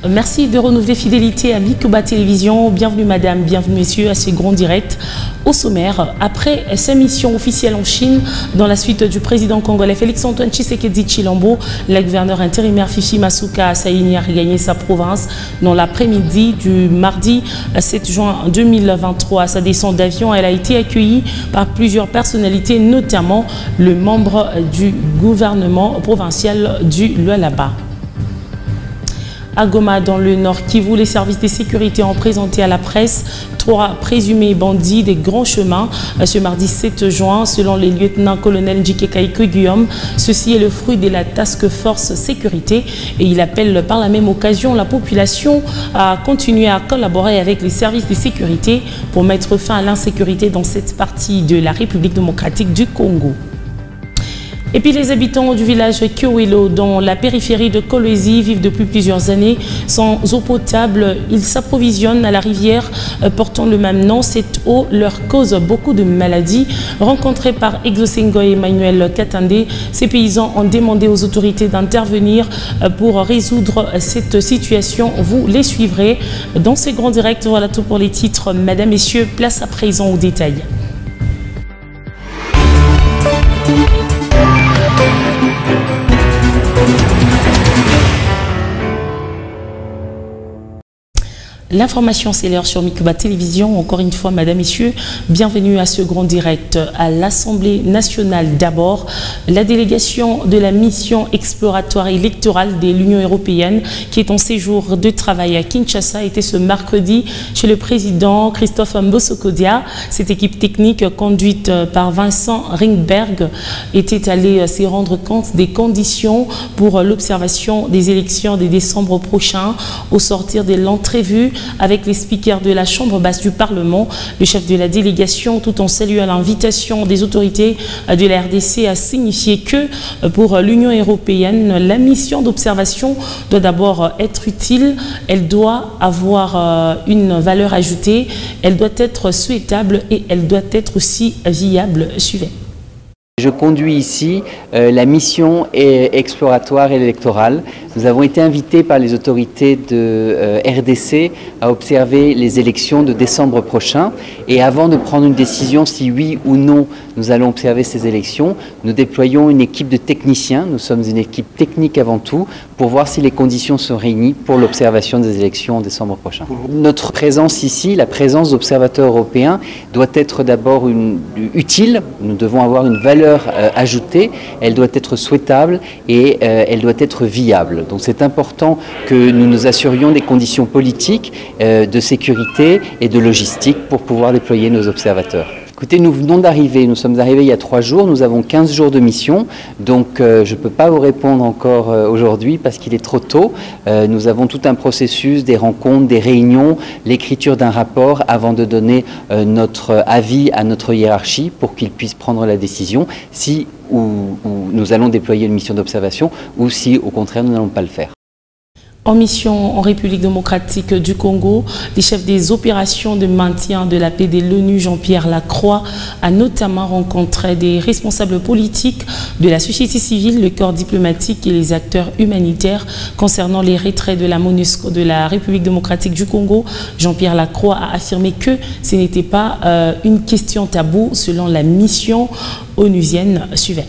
Merci de renouveler fidélité à Mikuba Télévision. Bienvenue madame, bienvenue messieurs à ce grand direct. Au sommaire, après sa mission officielle en Chine, dans la suite du président congolais Félix-Antoine Tshisekedi Tshilombo, le gouverneur intérimaire Fifi Masuka Saini a regagné sa province dans l'après-midi du mardi 7 juin 2023. À sa descente d'avion, elle a été accueillie par plusieurs personnalités, notamment le membre du gouvernement provincial du Lualaba. À Goma, dans le Nord Kivu, les services de sécurité ont présenté à la presse 3 présumés bandits des grands chemins ce mardi 7 juin, selon les lieutenants-colonels Njike Kaiko Guillaume. Ceci est le fruit de la Task Force Sécurité et il appelle par la même occasion la population à continuer à collaborer avec les services de sécurité pour mettre fin à l'insécurité dans cette partie de la République démocratique du Congo. Et puis les habitants du village Kiowelo, dans la périphérie de Kolwezi, vivent depuis plusieurs années sans eau potable. Ils s'approvisionnent à la rivière portant le même nom. Cette eau leur cause beaucoup de maladies. Rencontrés par Exosengo et Emmanuel Katande, ces paysans ont demandé aux autorités d'intervenir pour résoudre cette situation. Vous les suivrez dans ce grand direct. Voilà tout pour les titres. Mesdames, Messieurs, place à présent au détail. L'information, c'est l'heure sur Mikuba Télévision. Encore une fois, mesdames, messieurs, bienvenue à ce grand direct. À l'Assemblée nationale d'abord, la délégation de la mission exploratoire électorale de l'Union européenne qui est en séjour de travail à Kinshasa était ce mercredi chez le président Christophe Mbosokodia. Cette équipe technique conduite par Vincent Ringberg était allée se rendre compte des conditions pour l'observation des élections de décembre prochain au sortir de l'entrevue avec les speakers de la Chambre basse du Parlement. Le chef de la délégation, tout en saluant l'invitation des autorités de la RDC, a signifié que pour l'Union européenne, la mission d'observation doit d'abord être utile, elle doit avoir une valeur ajoutée, elle doit être souhaitable et elle doit être aussi viable. Suivez. Je conduis ici la mission exploratoire et électorale. Nous avons été invités par les autorités de RDC à observer les élections de décembre prochain. Et avant de prendre une décision si oui ou non nous allons observer ces élections, nous déployons une équipe de techniciens. Nous sommes une équipe technique avant tout pour voir si les conditions sont réunies pour l'observation des élections en décembre prochain. Notre présence ici, la présence d'observateurs européens, doit être d'abord utile. Nous devons avoir une valeur ajoutée, elle doit être souhaitable et elle doit être viable. Donc c'est important que nous nous assurions des conditions politiques, de sécurité et de logistique pour pouvoir déployer nos observateurs. Écoutez, nous venons d'arriver, nous sommes arrivés il y a 3 jours, nous avons 15 jours de mission, donc je ne peux pas vous répondre encore aujourd'hui parce qu'il est trop tôt. Nous avons tout un processus, des rencontres, des réunions, l'écriture d'un rapport avant de donner notre avis à notre hiérarchie pour qu'ils puissent prendre la décision si nous allons déployer une mission d'observation ou si au contraire nous n'allons pas le faire. En mission en République démocratique du Congo, le chef des opérations de maintien de la paix de l'ONU, Jean-Pierre Lacroix, a notamment rencontré des responsables politiques de la société civile, le corps diplomatique et les acteurs humanitaires concernant les retraits de la MONUSCO de la République démocratique du Congo. Jean-Pierre Lacroix a affirmé que ce n'était pas une question taboue selon la mission onusienne. Suivez.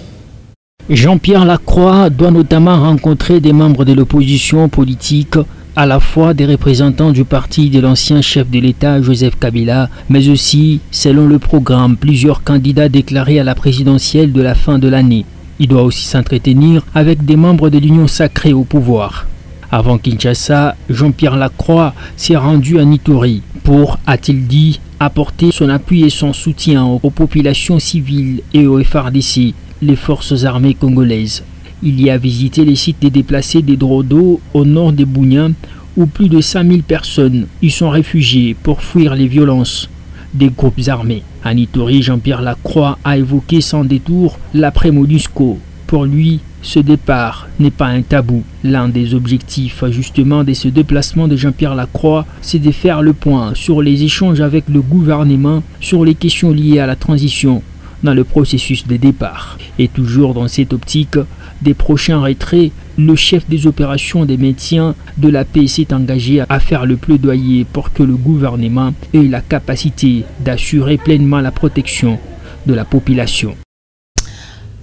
Jean-Pierre Lacroix doit notamment rencontrer des membres de l'opposition politique, à la fois des représentants du parti de l'ancien chef de l'État Joseph Kabila, mais aussi, selon le programme, plusieurs candidats déclarés à la présidentielle de la fin de l'année. Il doit aussi s'entretenir avec des membres de l'Union sacrée au pouvoir. Avant Kinshasa, Jean-Pierre Lacroix s'est rendu à Ituri pour, a-t-il dit, apporter son appui et son soutien aux populations civiles et au FARDC, les forces armées congolaises. Il y a visité les sites des déplacés des Drodo au nord de Bunia où plus de 5000 personnes y sont réfugiées pour fuir les violences des groupes armés. À Ituri, Jean-Pierre Lacroix a évoqué sans détour l'après-MONUSCO. Pour lui, ce départ n'est pas un tabou. L'un des objectifs justement de ce déplacement de Jean-Pierre Lacroix, c'est de faire le point sur les échanges avec le gouvernement sur les questions liées à la transition dans le processus de départ. Et toujours dans cette optique des prochains retraits Le chef des opérations des maintiens de la paix s'est engagé à faire le plaidoyer pour que le gouvernement ait la capacité d'assurer pleinement la protection de la population.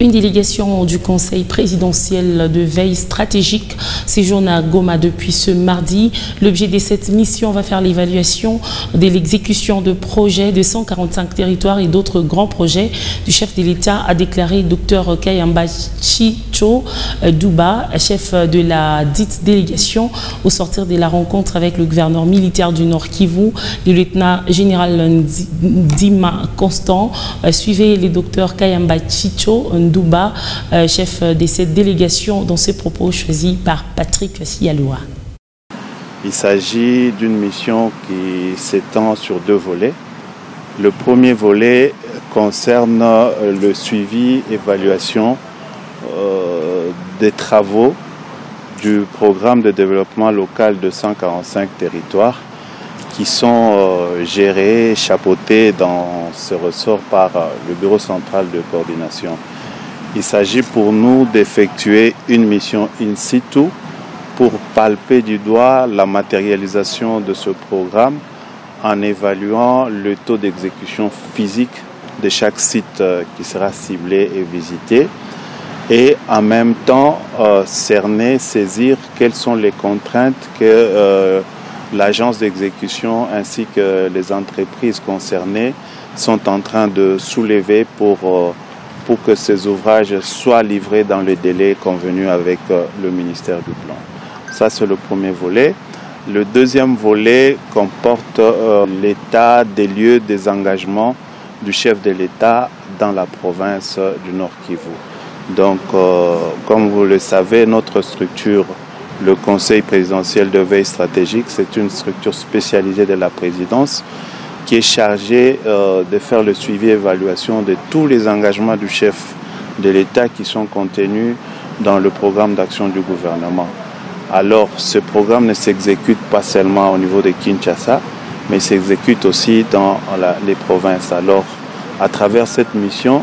Une délégation du Conseil présidentiel de veille stratégique séjourne à Goma depuis ce mardi. L'objet de cette mission va faire l'évaluation de l'exécution de projets de 145 territoires et d'autres grands projets du chef de l'État, a déclaré Dr Kayamba Chicho Douba, chef de la dite délégation, au sortir de la rencontre avec le gouverneur militaire du Nord Kivu, le lieutenant général Ndima Constant. Suivez le Dr Kayamba Chicho Douba, chef de cette délégation, dans ses propos choisis par Patrick Sialoua. Il s'agit d'une mission qui s'étend sur deux volets. Le premier volet concerne le suivi, évaluation des travaux du programme de développement local de 145 territoires qui sont gérés, chapeautés dans ce ressort par le Bureau central de coordination. Il s'agit pour nous d'effectuer une mission in situ pour palper du doigt la matérialisation de ce programme en évaluant le taux d'exécution physique de chaque site qui sera ciblé et visité, et en même temps cerner, saisir quelles sont les contraintes que l'agence d'exécution ainsi que les entreprises concernées sont en train de soulever pour que ces ouvrages soient livrés dans les délais convenus avec le ministère du Plan. Ça, c'est le premier volet. Le deuxième volet comporte l'état des lieux des engagements du chef de l'État dans la province du Nord Kivu. Donc, comme vous le savez, notre structure, le Conseil présidentiel de veille stratégique, c'est une structure spécialisée de la présidence qui est chargé de faire le suivi et évaluation de tous les engagements du chef de l'État qui sont contenus dans le programme d'action du gouvernement. Alors, ce programme ne s'exécute pas seulement au niveau de Kinshasa, mais s'exécute aussi dans les provinces. Alors, à travers cette mission,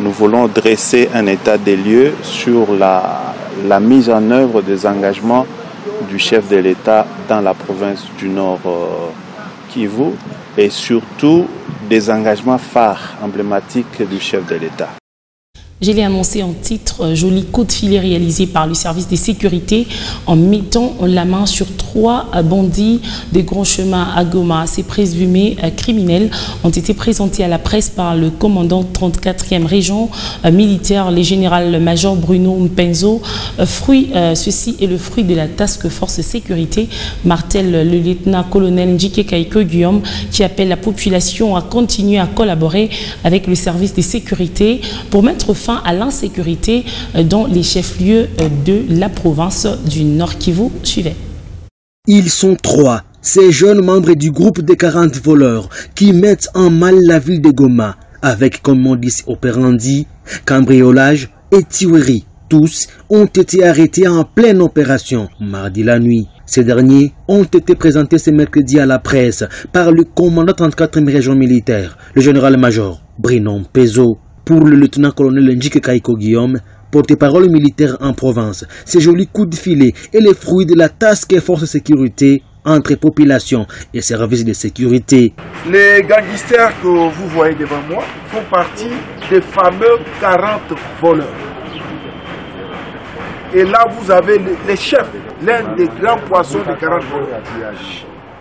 nous voulons dresser un état des lieux sur la mise en œuvre des engagements du chef de l'État dans la province du Nord Kivu, et surtout des engagements phares, emblématiques du chef de l'État. Je l'ai annoncé en titre, joli coup de filet réalisé par le service de sécurité en mettant la main sur 3 bandits de Grand Chemin à Goma. Ces présumés criminels ont été présentés à la presse par le commandant 34e région militaire, le général-major Bruno Mpenzo. Ceci est le fruit de la task force sécurité, martèle le lieutenant-colonel Njike Kaiko Guillaume, qui appelle la population à continuer à collaborer avec le service de sécurité pour mettre fin à l'insécurité dans les chefs-lieux de la province du Nord Kivu. Suivez. Ils sont 3, ces jeunes membres du groupe des 40 voleurs qui mettent en mal la ville de Goma avec comme modus operandi, cambriolage et tuerie. Tous ont été arrêtés en pleine opération mardi la nuit. Ces derniers ont été présentés ce mercredi à la presse par le commandant 34e région militaire, le général-major Bruno Mpenzo. Pour le lieutenant-colonel Njike Kaiko Guillaume, porte-parole militaire en province, ces jolis coups de filet est le fruit de la task force sécurité entre population et services de sécurité. Les gangsters que vous voyez devant moi font partie des fameux 40 voleurs. Et là, vous avez les chefs, l'un des grands poissons des 40 voleurs,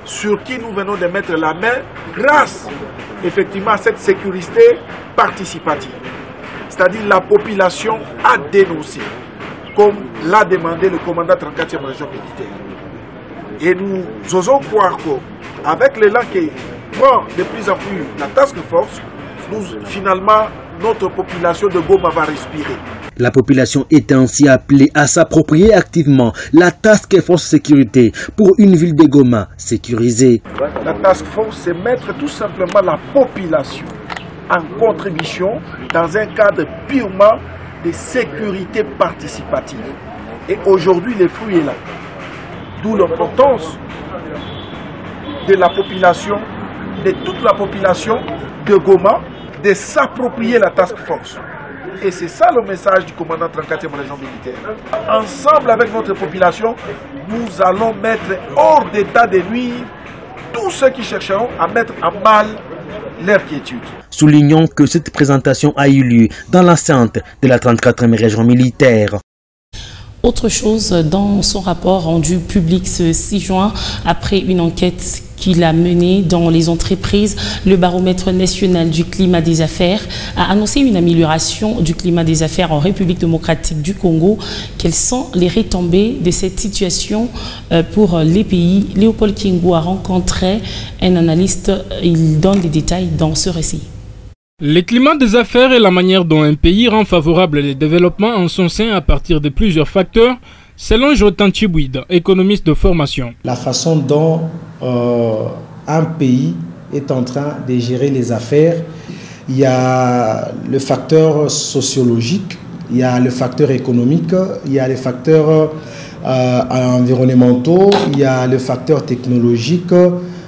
sur qui nous venons de mettre la main grâce effectivement à cette sécurité participative. C'est-à-dire la population a dénoncé, comme l'a demandé le commandant 34e région militaire. Et nous osons croire qu'avec l'élan qui prend de plus en plus la task force, finalement, notre population de Goma va respirer. La population est ainsi appelée à s'approprier activement la task force sécurité pour une ville de Goma sécurisée. La task force, c'est mettre tout simplement la population en contribution dans un cadre purement de sécurité participative. Et aujourd'hui, le fruit est là. D'où l'importance de la population, de toute la population de Goma, de s'approprier la task force. Et c'est ça le message du commandant 34e région militaire. Ensemble avec notre population, nous allons mettre hors d'état de nuire tous ceux qui chercheront à mettre à mal leur quiétude. Soulignons que cette présentation a eu lieu dans l'enceinte de la 34e région militaire. Autre chose, dans son rapport rendu public ce 6 juin, après une enquête qu'il a menée dans les entreprises, le baromètre national du climat des affaires a annoncé une amélioration du climat des affaires en République démocratique du Congo. Quelles sont les retombées de cette situation pour les pays? Léopold Kingo a rencontré un analyste, il donne des détails dans ce récit. Le climat des affaires est la manière dont un pays rend favorable le développement en son sein à partir de plusieurs facteurs, selon Jotan Chibouide, économiste de formation. La façon dont un pays est en train de gérer les affaires, il y a le facteur sociologique, il y a le facteur économique, il y a les facteurs environnementaux, il y a le facteur technologique,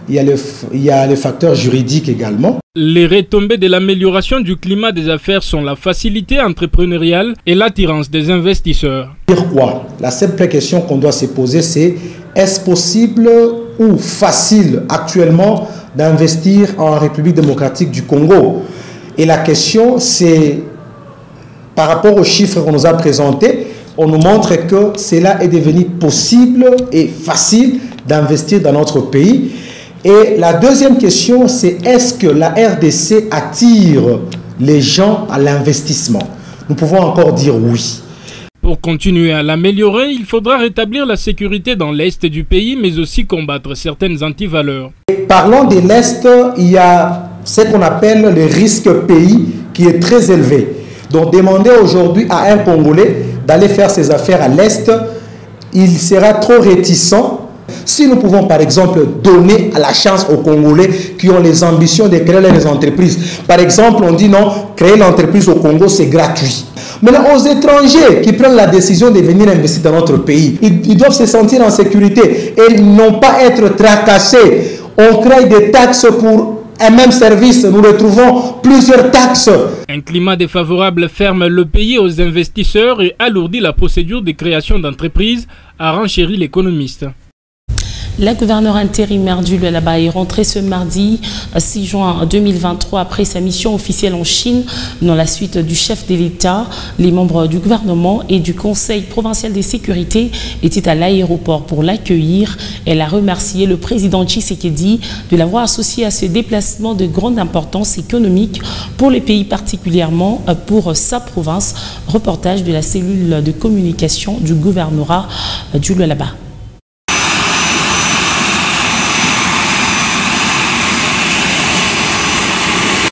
il y a le facteur juridique également. Les retombées de l'amélioration du climat des affaires sont la facilité entrepreneuriale et l'attirance des investisseurs. Dire quoi? La simple question qu'on doit se poser, c'est est-ce possible ou facile actuellement d'investir en République démocratique du Congo? Et la question, c'est par rapport aux chiffres qu'on nous a présentés, on nous montre que cela est devenu possible et facile d'investir dans notre pays. Et la deuxième question, c'est est-ce que la RDC attire les gens à l'investissement? Nous pouvons encore dire oui. Pour continuer à l'améliorer, il faudra rétablir la sécurité dans l'Est du pays, mais aussi combattre certaines antivaleurs. Parlant de l'Est, il y a ce qu'on appelle le risque pays qui est très élevé. Donc demander aujourd'hui à un Congolais d'aller faire ses affaires à l'Est, il sera trop réticent. Si nous pouvons par exemple donner à la chance aux Congolais qui ont les ambitions de créer les entreprises. Par exemple, on dit non, créer l'entreprise au Congo c'est gratuit. Maintenant, aux étrangers qui prennent la décision de venir investir dans notre pays, ils doivent se sentir en sécurité et non pas être tracassés. On crée des taxes pour un même service, nous retrouvons plusieurs taxes. Un climat défavorable ferme le pays aux investisseurs et alourdit la procédure de création d'entreprises, a renchéri l'économiste. La gouverneure intérimaire du Lualaba est rentrée ce mardi 6 juin 2023 après sa mission officielle en Chine. Dans la suite du chef de l'État, les membres du gouvernement et du Conseil provincial de sécurité étaient à l'aéroport pour l'accueillir. Elle a remercié le président Tshisekedi de l'avoir associé à ce déplacement de grande importance économique pour le pays, particulièrement pour sa province. Reportage de la cellule de communication du gouvernorat du Lualaba.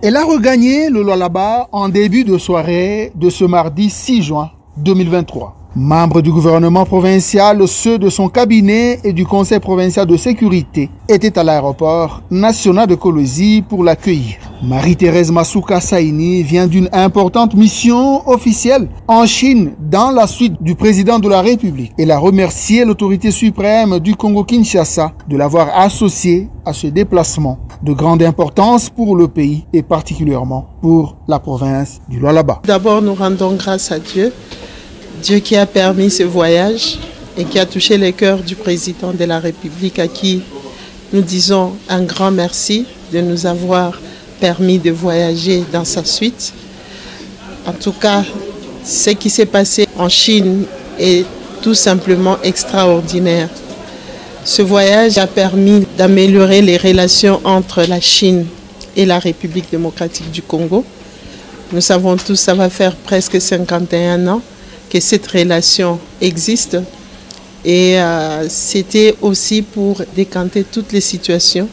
Elle a regagné le Lualaba en début de soirée de ce mardi 6 juin 2023. Membres du gouvernement provincial, ceux de son cabinet et du conseil provincial de sécurité étaient à l'aéroport national de Kolwezi pour l'accueillir. Marie-Thérèse Masuka Saini vient d'une importante mission officielle en Chine dans la suite du président de la République. Elle a remercié l'autorité suprême du Congo-Kinshasa de l'avoir associée à ce déplacement de grande importance pour le pays et particulièrement pour la province du Lualaba. D'abord, nous rendons grâce à Dieu. Dieu qui a permis ce voyage et qui a touché les cœurs du président de la République à qui nous disons un grand merci de nous avoir permis de voyager dans sa suite. En tout cas, ce qui s'est passé en Chine est tout simplement extraordinaire. Ce voyage a permis d'améliorer les relations entre la Chine et la République démocratique du Congo. Nous savons tous, ça va faire presque 51 ans que cette relation existe et c'était aussi pour décanter toutes les situations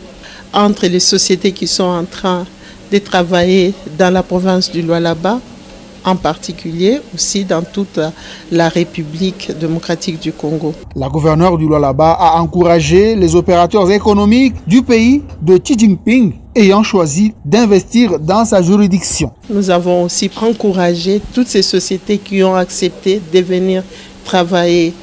entre les sociétés qui sont en train de travailler dans la province du Lualaba, en particulier aussi dans toute la République démocratique du Congo. La gouverneure du Lualaba a encouragé les opérateurs économiques du pays de Xi Jinping ayant choisi d'investir dans sa juridiction. Nous avons aussi encouragé toutes ces sociétés qui ont accepté de venir travailler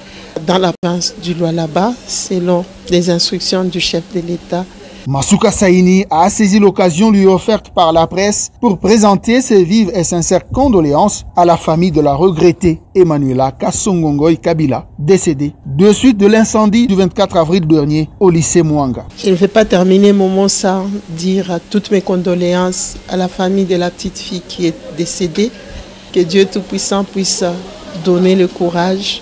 dans la province du Lualaba selon les instructions du chef de l'État Masuka Saini a saisi l'occasion lui offerte par la presse pour présenter ses vives et sincères condoléances à la famille de la regrettée Emmanuela Kasongongoy Kabila, décédée de suite de l'incendie du 24 avril dernier au lycée Mwanga. Je ne vais pas terminer mon mot sans dire toutes mes condoléances à la famille de la petite fille qui est décédée. Que Dieu Tout-Puissant puisse donner le courage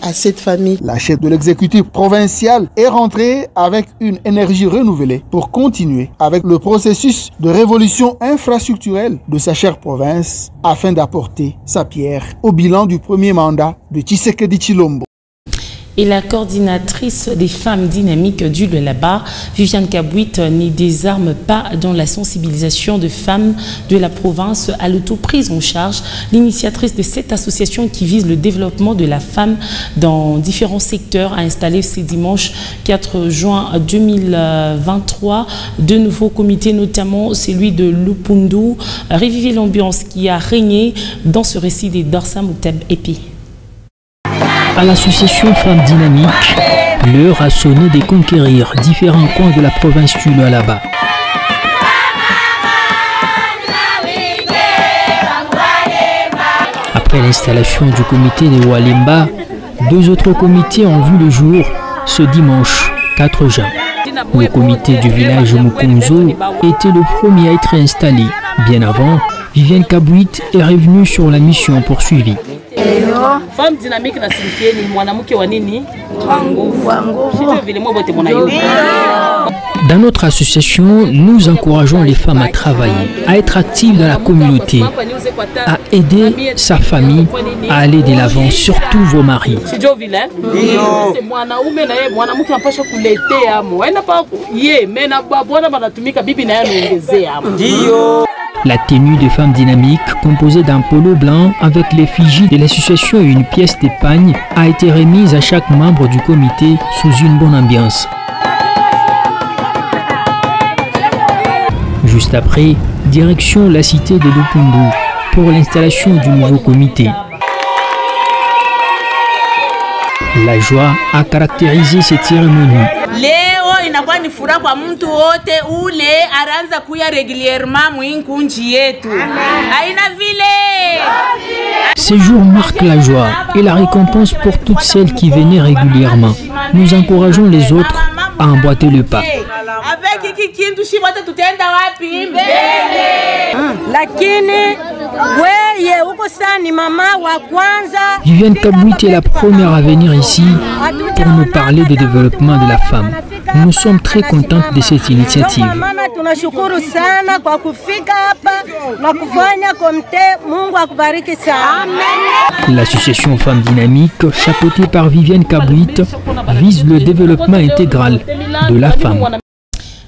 à cette famille. La chef de l'exécutif provincial est rentrée avec une énergie renouvelée pour continuer avec le processus de révolution infrastructurelle de sa chère province afin d'apporter sa pierre au bilan du premier mandat de Tshisekedi Tshilombo. Et la coordinatrice des femmes dynamiques du Lualaba, Viviane Kabouit, n'y désarme pas dans la sensibilisation de femmes de la province à l'autoprise en charge. L'initiatrice de cette association qui vise le développement de la femme dans différents secteurs a installé ce dimanche 4 juin 2023 de nouveaux comités, notamment celui de Lupundu. Reviver l'ambiance qui a régné dans ce récit des Dorsa Moutab Epi. À l'association Femmes Dynamiques, l'heure a sonné de conquérir différents coins de la province du Lualaba. Après l'installation du comité de Walemba, 2 autres comités ont vu le jour ce dimanche 4 juin. Le comité du village Mukunzo était le premier à être installé. Bien avant, Viviane Kabouit est revenue sur la mission poursuivie. Femme dynamique na signifie ni mwanamke wa nini? Dans notre association, nous encourageons les femmes à travailler, à être actives dans la communauté, à aider sa famille à aller de l'avant, surtout vos maris. La tenue de femmes dynamiques, composée d'un polo blanc avec l'effigie de l'association et une pièce d'épargne, a été remise à chaque membre du comité sous une bonne ambiance. Juste après, direction la cité de Lupundu pour l'installation du nouveau comité. La joie a caractérisé cette cérémonie. Inakuwa ni furaha kwa mtu wote ule aranza kuya régulièrement mwinkunji yetu. Haina vile. Ces jours marquent la joie et la récompense pour toutes celles qui venaient régulièrement. Nous encourageons les autres à emboîter le pas. Avec hiki kintu shi wote tutaenda wapi? Mbele. Lakini weye uko sani mama wa kwanza. Viviane Kabouit est la première à venir ici pour nous parler de développement de la femme. Nous sommes très contentes de cette initiative. L'association Femmes Dynamiques, chapeautée par Viviane Kabouit, vise le développement intégral de la femme.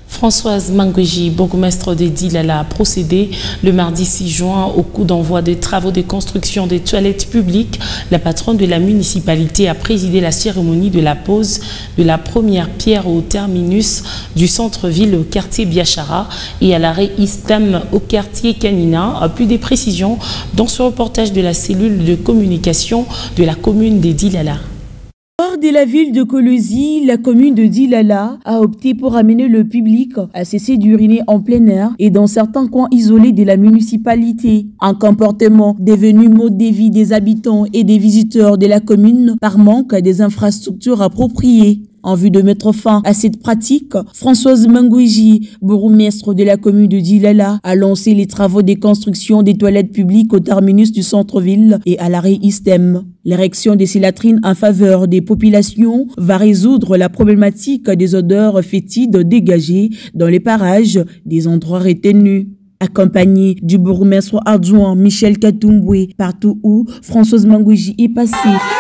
Françoise Mangoji, bourgmestre de Dilala, a procédé le mardi 6 juin au coup d'envoi des travaux de construction des toilettes publiques. La patronne de la municipalité a présidé la cérémonie de la pose de la première pierre au terminus du centre-ville au quartier Biachara et à l'arrêt Istam au quartier Kanina. Plus de précisions dans ce reportage de la cellule de communication de la commune de Dilala. Hors de la ville de Kolosi, la commune de Dilala a opté pour amener le public à cesser d'uriner en plein air et dans certains coins isolés de la municipalité. Un comportement devenu mode de vie des habitants et des visiteurs de la commune par manque des infrastructures appropriées. En vue de mettre fin à cette pratique, Françoise Mangoji, bourgmestre de la commune de Dilala, a lancé les travaux de construction des toilettes publiques au terminus du centre-ville et à l'arrêt Istem. L'érection des latrines en faveur des populations va résoudre la problématique des odeurs fétides dégagées dans les parages des endroits retenus. Accompagnée du bourgmestre adjoint Michel Katumbwe, partout où Françoise Mangoji est passée,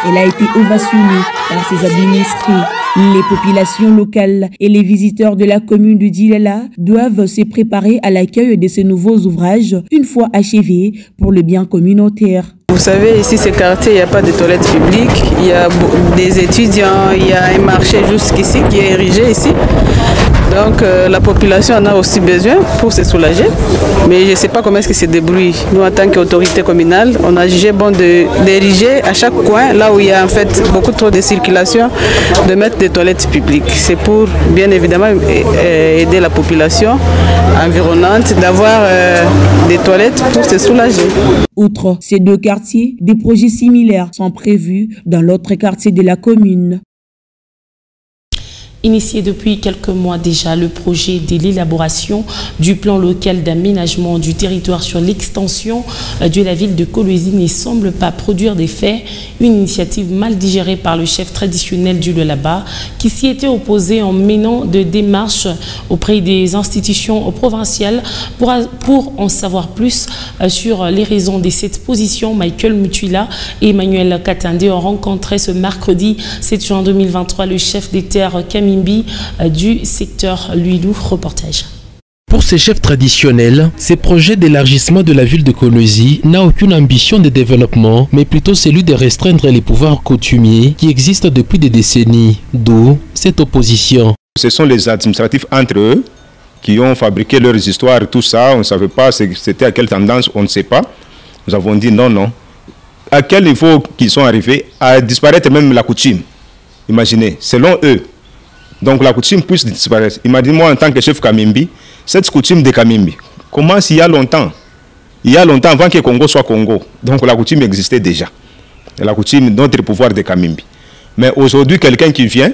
elle a été ovationnée par ses administrés. Les populations locales et les visiteurs de la commune de Dilala doivent se préparer à l'accueil de ces nouveaux ouvrages une fois achevés pour le bien communautaire. Vous savez, ici, ce quartier, il n'y a pas de toilettes publiques, il y a des étudiants, il y a un marché jusqu'ici qui est érigé ici. Donc la population en a aussi besoin pour se soulager. Mais je ne sais pas comment est-ce qu'ils se débrouillent. Nous, en tant qu'autorité communale, on a jugé bon d'ériger à chaque coin, là où il y a en fait beaucoup trop de circulation, de mettre des toilettes publiques. C'est pour bien évidemment aider la population environnante d'avoir des toilettes pour se soulager. Outre ces deux quartiers, des projets similaires sont prévus dans l'autre quartier de la commune. Initié depuis quelques mois déjà, le projet de l'élaboration du plan local d'aménagement du territoire sur l'extension de la ville de Kolwezi ne semble pas produire d'effet. Une initiative mal digérée par le chef traditionnel du Lualaba qui s'y était opposé en menant des démarches auprès des institutions provinciales pour en savoir plus sur les raisons de cette position. Michael Mutula et Emmanuel Katande ont rencontré ce mercredi 7 juin 2023 le chef des terres Camille du secteur Luilou. Reportage. Pour ces chefs traditionnels, ces projets d'élargissement de la ville de Kolwezi n'a aucune ambition de développement, mais plutôt celui de restreindre les pouvoirs coutumiers qui existent depuis des décennies, d'où cette opposition. Ce sont les administratifs entre eux qui ont fabriqué leurs histoires, tout ça, on ne savait pas c'était à quelle tendance, on ne sait pas. Nous avons dit non, non. À quel niveau qu'ils sont arrivés à disparaître même la coutume. Imaginez, selon eux. Donc la coutume puisse disparaître. Il m'a dit, moi en tant que chef Kamimbi, cette coutume de Kamimbi commence il y a longtemps. Il y a longtemps avant que Congo soit Congo. Donc la coutume existait déjà. Et la coutume, notre pouvoir de Kamimbi. Mais aujourd'hui, quelqu'un qui vient,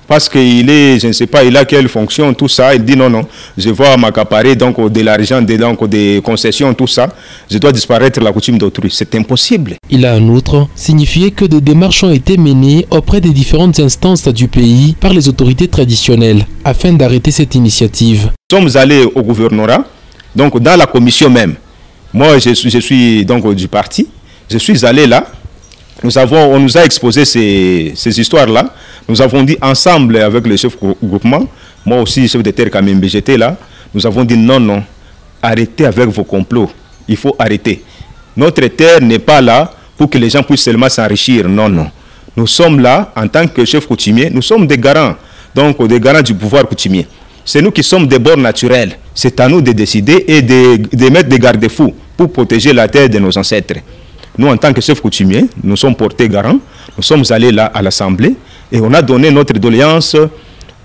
parce qu'il est, je ne sais pas, il a quelle fonction, tout ça, il dit non, non, je vais m'accaparer donc de l'argent, donc des concessions, tout ça, je dois disparaître la coutume d'autrui. C'est impossible. Il a en outre signifié que des démarches ont été menées auprès des différentes instances du pays par les autorités traditionnelles afin d'arrêter cette initiative. Nous sommes allés au gouvernorat, donc dans la commission même. Moi, je suis donc du parti, je suis allé là. On nous a exposé ces histoires-là. Nous avons dit ensemble avec le chef groupement, moi aussi, chef de terre Kamimbi, j'étais là. Nous avons dit non, non, arrêtez avec vos complots. Il faut arrêter. Notre terre n'est pas là pour que les gens puissent seulement s'enrichir. Non, non. Nous sommes là en tant que chef coutumier. Nous sommes des garants, donc des garants du pouvoir coutumier. C'est nous qui sommes des bords naturels. C'est à nous de décider et de mettre des garde-fous pour protéger la terre de nos ancêtres. Nous, en tant que chef coutumier, nous sommes portés garants. Nous sommes allés là à l'Assemblée et on a donné notre doléance,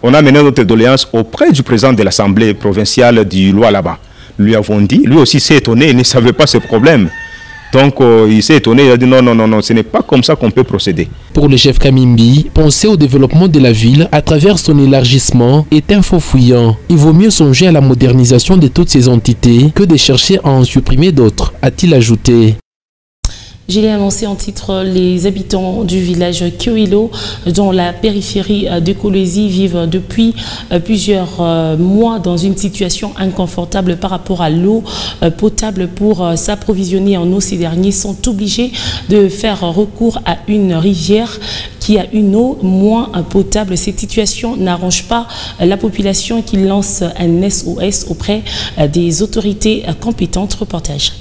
on a mené notre doléance auprès du président de l'Assemblée provinciale du Lualaba. Nous lui avons dit, lui aussi s'est étonné, il ne savait pas ce problème. Donc il s'est étonné, il a dit non, non, non, non, ce n'est pas comme ça qu'on peut procéder. Pour le chef Kamimbi, penser au développement de la ville à travers son élargissement est un faux fuyant. Il vaut mieux songer à la modernisation de toutes ces entités que de chercher à en supprimer d'autres, a-t-il ajouté. Je l'ai annoncé en titre, les habitants du village Kyoilo, dans la périphérie de Kolwezi, vivent depuis plusieurs mois dans une situation inconfortable par rapport à l'eau potable. Pour s'approvisionner en eau, ces derniers sont obligés de faire recours à une rivière qui a une eau moins potable. Cette situation n'arrange pas la population qui lance un SOS auprès des autorités compétentes. Reportage.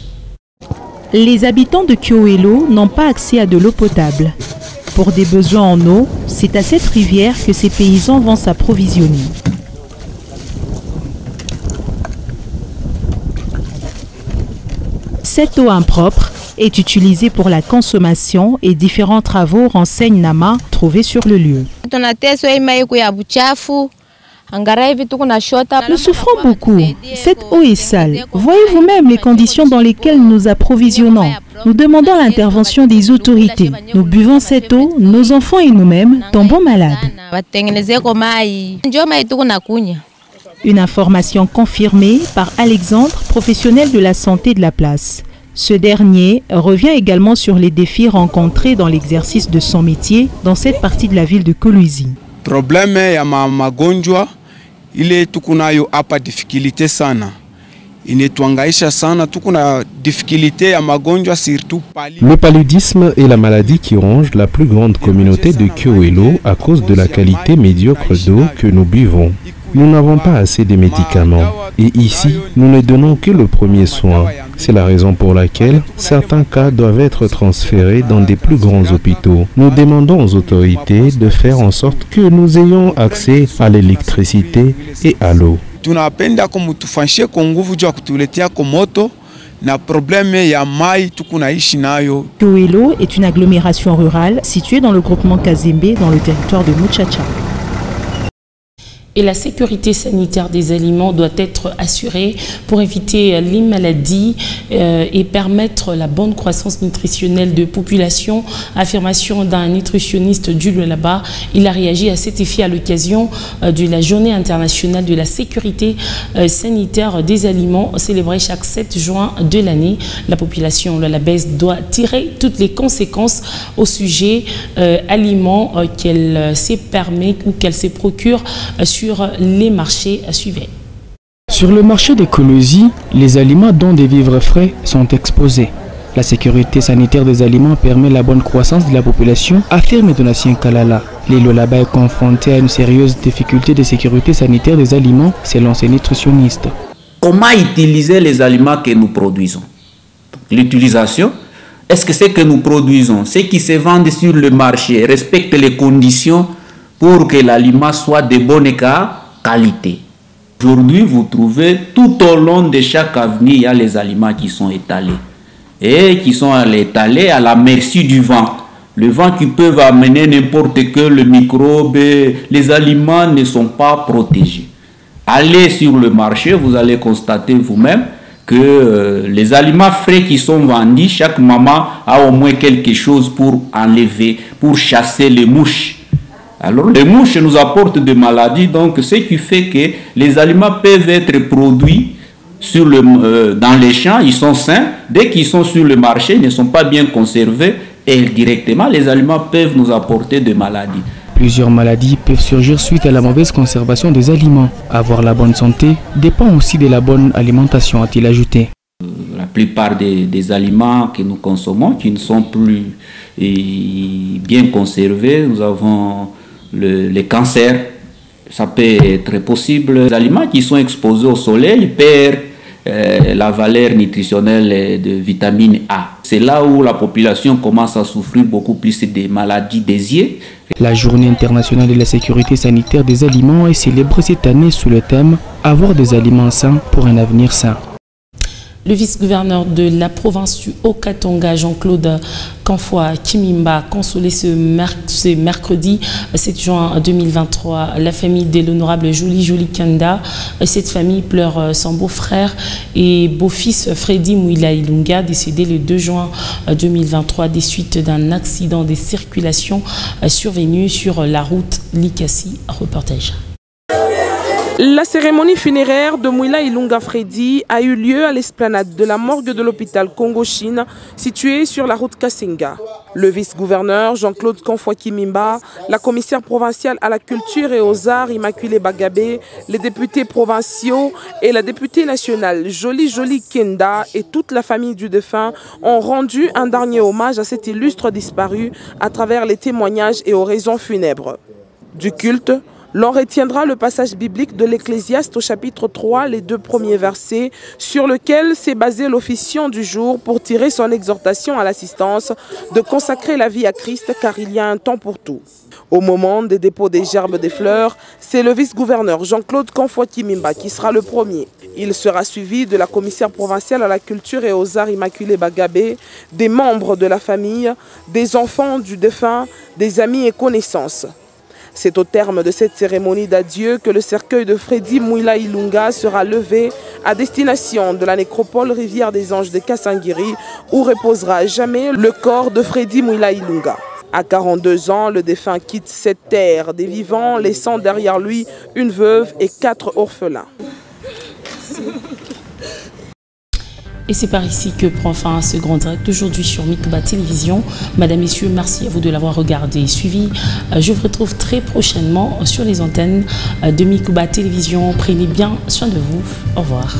Les habitants de Kyoelo n'ont pas accès à de l'eau potable. Pour des besoins en eau, c'est à cette rivière que ces paysans vont s'approvisionner. Cette eau impropre est utilisée pour la consommation et différents travaux, renseigne Nama, trouvés sur le lieu. Nous souffrons beaucoup. Cette eau est sale. Voyez vous-même les conditions dans lesquelles nous nous approvisionnons. Nous demandons l'intervention des autorités. Nous buvons cette eau, nos enfants et nous-mêmes tombons malades. Une information confirmée par Alexandre, professionnel de la santé de la place. Ce dernier revient également sur les défis rencontrés dans l'exercice de son métier dans cette partie de la ville de Kolwezi. Problème ya magonjwa ile tukunayo hapa difficulté sana. Inatuangaisha sana, tukuna difficulté ya magonjwa surtout Le paludisme est la maladie qui ronge la plus grande communauté de Kyoelo à cause de la qualité médiocre d'eau que nous buvons. nous n'avons pas assez de médicaments. Et ici, nous ne donnons que le premier soin. C'est la raison pour laquelle certains cas doivent être transférés dans des plus grands hôpitaux. Nous demandons aux autorités de faire en sorte que nous ayons accès à l'électricité et à l'eau. Tunapenda kumutufanyie kwa nguvu juu ya kutuletea moto na problème ya mai tukunaishi nayo. Kyoelo est une agglomération rurale située dans le groupement Kazembe dans le territoire de Muchacha. Et la sécurité sanitaire des aliments doit être assurée pour éviter les maladies et permettre la bonne croissance nutritionnelle de population. Affirmation d'un nutritionniste du là-bas. Il a réagi à cet effet à l'occasion de la journée internationale de la sécurité sanitaire des aliments célébrée chaque 7 juin de l'année. La population Lualabès doit tirer toutes les conséquences au sujet aliments qu'elle se permet ou qu'elle se procure sur les marchés suivants. Sur le marché des Kolosi, les aliments dont des vivres frais sont exposés. La sécurité sanitaire des aliments permet la bonne croissance de la population, affirme Donatien Kalala. Les Lualaba est confronté à une sérieuse difficulté de sécurité sanitaire des aliments, selon ces nutritionnistes. Comment utiliser les aliments que nous produisons? L'utilisation, est-ce que ce que nous produisons, ce qui se vendent sur le marché, respecte les conditions pour que l'aliment soit de bonne qualité? Aujourd'hui, vous trouvez tout au long de chaque avenue, il y a les aliments qui sont étalés. Et qui sont étalés à la merci du vent. Le vent qui peut amener n'importe quel microbe, les aliments ne sont pas protégés. Allez sur le marché, vous allez constater vous-même que les aliments frais qui sont vendus, chaque maman a au moins quelque chose pour enlever, pour chasser les mouches. Alors les mouches nous apportent des maladies, donc ce qui fait que les aliments peuvent être produits dans les champs, ils sont sains. Dès qu'ils sont sur le marché, ils ne sont pas bien conservés et directement les aliments peuvent nous apporter des maladies. Plusieurs maladies peuvent surgir suite à la mauvaise conservation des aliments. Avoir la bonne santé dépend aussi de la bonne alimentation, a-t-il ajouté. La plupart des aliments que nous consommons qui ne sont plus bien conservés, nous avons les cancers, ça peut être possible. Les aliments qui sont exposés au soleil perdent la valeur nutritionnelle de vitamine A. C'est là où la population commence à souffrir beaucoup plus des maladies des yeux. La journée internationale de la sécurité sanitaire des aliments est célébrée cette année sous le thème « Avoir des aliments sains pour un avenir sain ». Le vice-gouverneur de la province du Haut-Katanga, Jean-Claude Kanfoa Kimimba, consolé ce mercredi 7 juin 2023. La famille de l'honorable Jolie Kenda. Cette famille pleure son beau-frère et beau-fils Freddy Mouila Ilunga, décédé le 2 juin 2023 des suites d'un accident de circulation survenu sur la route Likasi. Reportage. La cérémonie funéraire de Mouila Ilunga Freddy a eu lieu à l'esplanade de la morgue de l'hôpital Congo-Chine, située sur la route Kasenga. Le vice-gouverneur Jean-Claude Kanfoa Kimimba, la commissaire provinciale à la culture et aux arts Immaculée Bagabé, les députés provinciaux et la députée nationale Jolie Kenda et toute la famille du défunt ont rendu un dernier hommage à cet illustre disparu à travers les témoignages et oraisons funèbres. Du culte, l'on retiendra le passage biblique de l'Ecclésiaste au chapitre 3, les 2 premiers versets, sur lequel s'est basé l'officiant du jour pour tirer son exhortation à l'assistance de consacrer la vie à Christ car il y a un temps pour tout. Au moment des dépôts des gerbes des fleurs, c'est le vice-gouverneur Jean-Claude Kanfoa Kimimba qui sera le premier. Il sera suivi de la commissaire provinciale à la culture et aux arts Immaculée Bagabé, des membres de la famille, des enfants du défunt, des amis et connaissances. C'est au terme de cette cérémonie d'adieu que le cercueil de Freddy Mouila Ilunga sera levé à destination de la nécropole Rivière des Anges de Kasangiri où reposera à jamais le corps de Freddy Mouila Ilunga. À 42 ans, le défunt quitte cette terre des vivants, laissant derrière lui une veuve et 4 orphelins. Et c'est par ici que prend fin ce grand direct aujourd'hui sur Mikuba Télévision. Madame, Messieurs, merci à vous de l'avoir regardé et suivi. Je vous retrouve très prochainement sur les antennes de Mikuba Télévision. Prenez bien soin de vous. Au revoir.